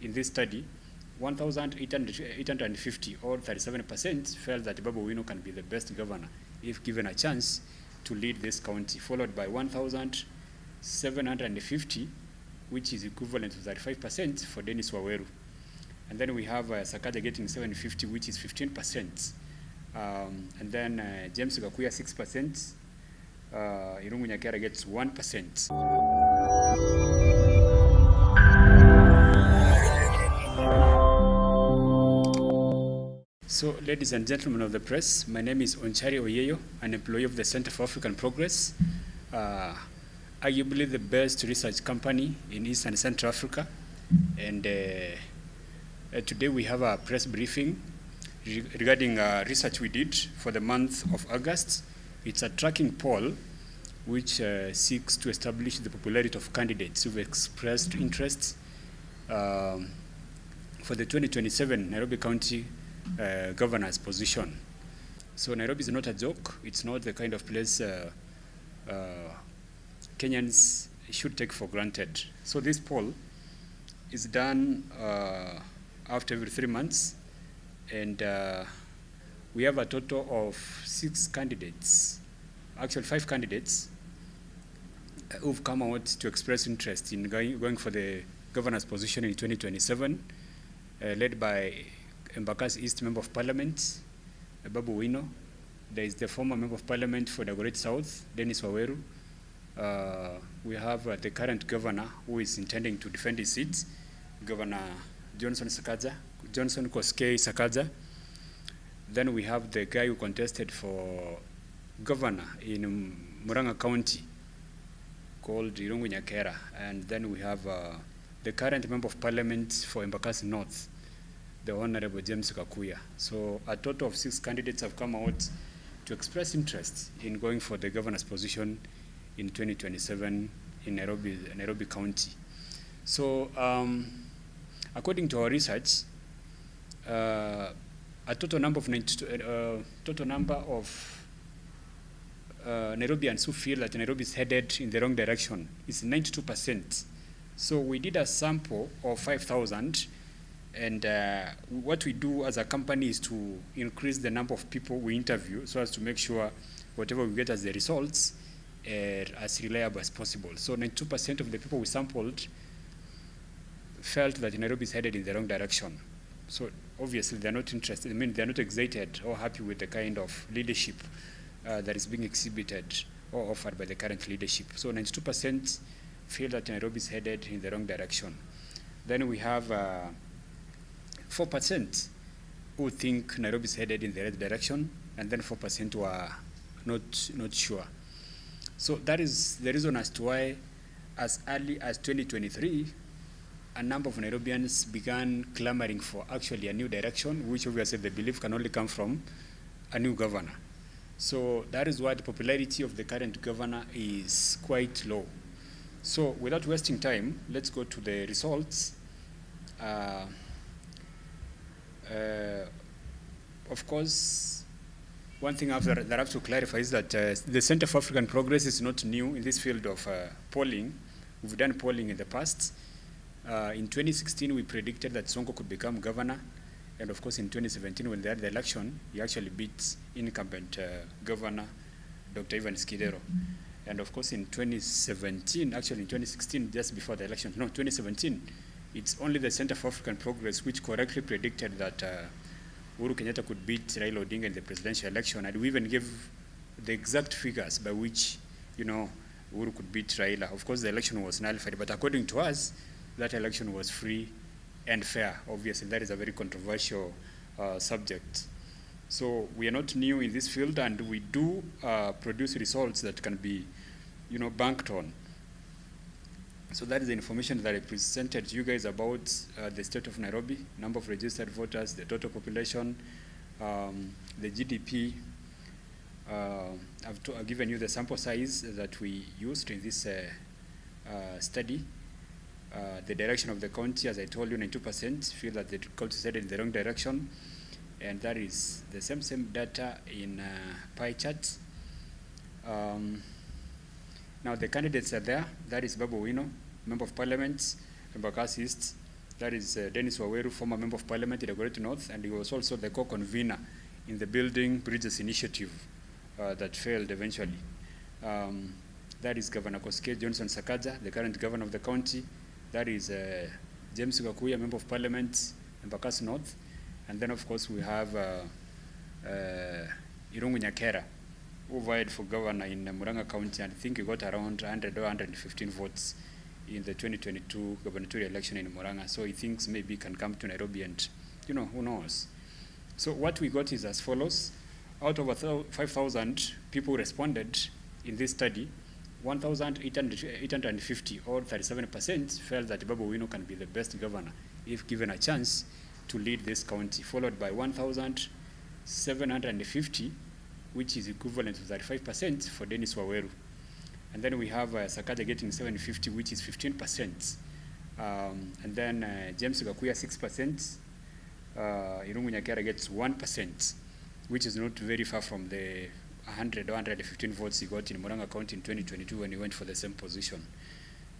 in this study, 1,850 or 37% felt that Babu Owino can be the best governor if given a chance to lead this county, followed by 1,750, which is equivalent to 35% for Dennis Waweru. And then we have Sakaja getting 750, which is 15%. And then James Gakuya 6%. Irungu Nyakera gets 1%. So, ladies and gentlemen of the press, my name is Onchari Oyeyo, an employee of the Center for African Progress, arguably the best research company in East and Central Africa. And today we have a press briefing regarding research we did for the month of August. It's a tracking poll which seeks to establish the popularity of candidates who've expressed interest for the 2027 Nairobi County governor's position. So Nairobi is not a joke. It's not the kind of place Kenyans should take for granted. So this poll is done after every 3 months, and we have a total of 6 candidates, actually 5 candidates, who've come out to express interest in going for the governor's position in 2027, led by Embakasi East Member of Parliament, Babu Owino. There is the former Member of Parliament for Dagoretti South, Dennis Waweru. We have the current governor who is intending to defend his seat, Governor Johnson Koskei Sakaja. Then we have the guy who contested for governor in Murang'a County, called Irungu Nyakera. And then we have the current Member of Parliament for Embakasi North, the Honorable James Gakuya. So a total of 6 candidates have come out to express interest in going for the governor's position in 2027 in Nairobi County. So according to our research, a total number of Nairobians who feel that Nairobi is headed in the wrong direction is 92%. So we did a sample of 5,000. And what we do as a company is to increase the number of people we interview so as to make sure whatever we get as the results are as reliable as possible. So 92% of the people we sampled felt that Nairobi is headed in the wrong direction. So obviously they're not interested, they're not excited or happy with the kind of leadership that is being exhibited or offered by the current leadership. So 92% feel that Nairobi is headed in the wrong direction. Then we have 4% who think Nairobi is headed in the right direction, and then 4% who are not sure. So that is the reason as to why, as early as 2023, a number of Nairobians began clamoring for actually a new direction, which obviously they believe can only come from a new governor. So that is why the popularity of the current governor is quite low. So without wasting time, let's go to the results. Of course, one thing that I have to clarify is that the Center for African Progress is not new in this field of polling. We've done polling in the past. In 2016, we predicted that Sonko could become governor. And of course, in 2017, when they had the election, he actually beat incumbent governor, Dr. Ivan Skidero. And of course, in 2017, actually in 2016, just before the election, no, 2017, it's only the Center for African Progress which correctly predicted that Uhuru Kenyatta could beat Raila Odinga in the presidential election, and we even gave the exact figures by which, Uhuru could beat Raila. Of course, the election was nullified, but according to us, that election was free and fair. Obviously, that is a very controversial subject. So we are not new in this field, and we do produce results that can be, banked on. So that is the information that I presented to you guys about the state of Nairobi, number of registered voters, the total population, the GDP. I've given you the sample size that we used in this study. The direction of the county, as I told you, 92% feel that the county is headed in the wrong direction. And that is the same data in pie chart. Now the candidates are there. That is Babu Owino, Member of Parliament, Embakasi East, That is Dennis Waweru, former Member of Parliament in the Great North, and he was also the co-convener in the Building Bridges Initiative that failed eventually. That is Governor Koske Johnson Sakaja, the current governor of the county. That is James Gakuya, Member of Parliament in Bakas North. And then, of course, we have Irungu Nyakera, who vied for governor in Murang'a County, and I think he got around 100 or 115 votes in the 2022 gubernatorial election in Murang'a. So he thinks maybe he can come to Nairobi and, who knows. So what we got is as follows. Out of 5,000 people responded in this study, 1,850 or 37% felt that Babu Owino can be the best governor if given a chance to lead this county, followed by 1,750, which is equivalent to 35% for Dennis Waweru. And then we have Sakaja getting 750, which is 15%. And then James Gakuya 6%. Irungu Nyakera gets 1%, which is not very far from the 100 or 115 votes he got in Murang'a County in 2022 when he went for the same position.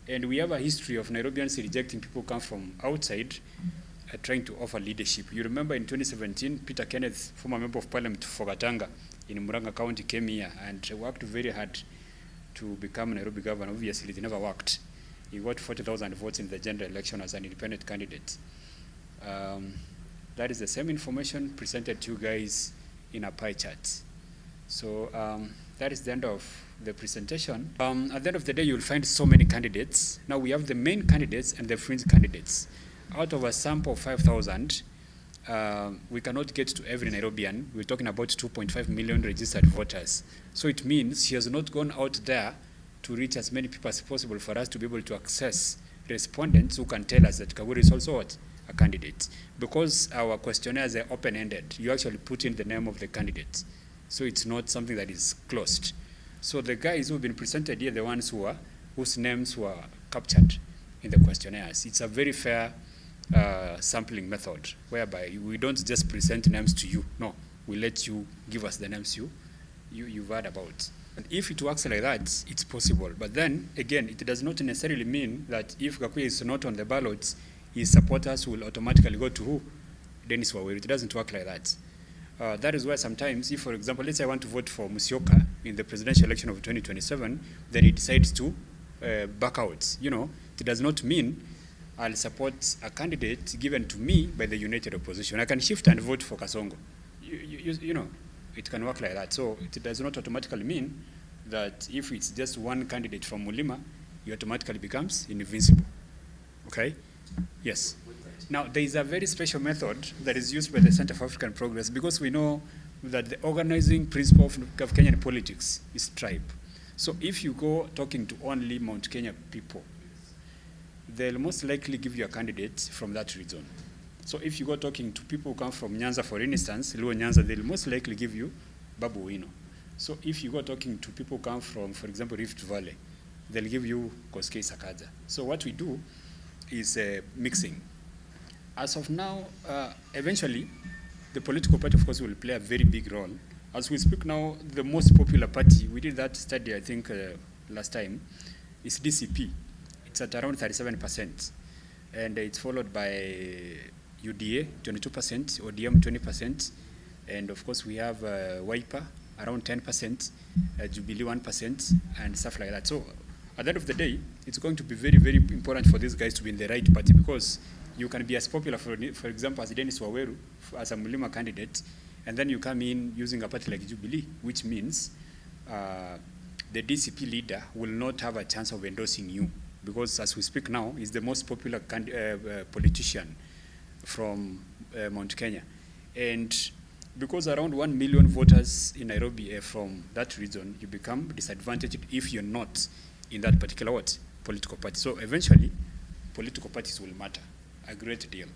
And we have a history of Nairobians rejecting people who come from outside trying to offer leadership. You remember in 2017, Peter Kenneth, former Member of Parliament for Gatanga in Murang'a County, came here and worked very hard to become Nairobi governor. Obviously, it never worked. He got 40,000 votes in the general election as an independent candidate. That is the same information presented to you guys in a pie chart. So that is the end of the presentation. At the end of the day, you'll find so many candidates. Now we have the main candidates and the fringe candidates. Out of a sample of 5,000, we cannot get to every Nairobian. We're talking about 2.5 million registered voters. So it means she has not gone out there to reach as many people as possible for us to be able to access respondents who can tell us that Kaguru is also what? A candidate. Because our questionnaires are open-ended, you actually put in the name of the candidate. So it's not something that is closed. So the guys who have been presented here, the ones whose names were captured in the questionnaires. It's a very fair sampling method, whereby we don't just present names to you. No, we let you give us the names you've heard about. And if it works like that, it's possible. But then, again, it does not necessarily mean that if Gakuya is not on the ballot, his supporters will automatically go to who? Dennis Waweru. It doesn't work like that. That is why sometimes, if, for example, let's say I want to vote for Musyoka in the presidential election of 2027, then he decides to back out. It does not mean I'll support a candidate given to me by the united opposition. I can shift and vote for Kasongo. It can work like that. So it does not automatically mean that if it's just one candidate from Mulima, he automatically becomes invincible. Okay? Yes. Now, there is a very special method that is used by the Center for African Progress, because we know that the organizing principle of Kenyan politics is tribe. So if you go talking to only Mount Kenya people, they'll most likely give you a candidate from that region. So if you go talking to people who come from Nyanza, for instance, Luo Nyanza, they'll most likely give you Babu Owino. So if you go talking to people who come from, for example, Rift Valley, they'll give you Koske Sakaja. So what we do is mixing. As of now, eventually, the political party, of course, will play a very big role. As we speak now, the most popular party, we did that study, I think, last time, is DCP. It's at around 37%. And it's followed by UDA, 22%, ODM, 20%. And of course, we have Wiper, around 10%, Jubilee, 1%, and stuff like that. So at the end of the day, it's going to be very, very important for these guys to be in the right party, because you can be as popular, for example, as Dennis Waweru, as a Mulima candidate, and then you come in using a party like Jubilee, which means the DCP leader will not have a chance of endorsing you, because as we speak now, he's the most popular politician from Mount Kenya. And because around 1 million voters in Nairobi are from that region, you become disadvantaged if you're not in that particular political party. So eventually, political parties will matter a great deal.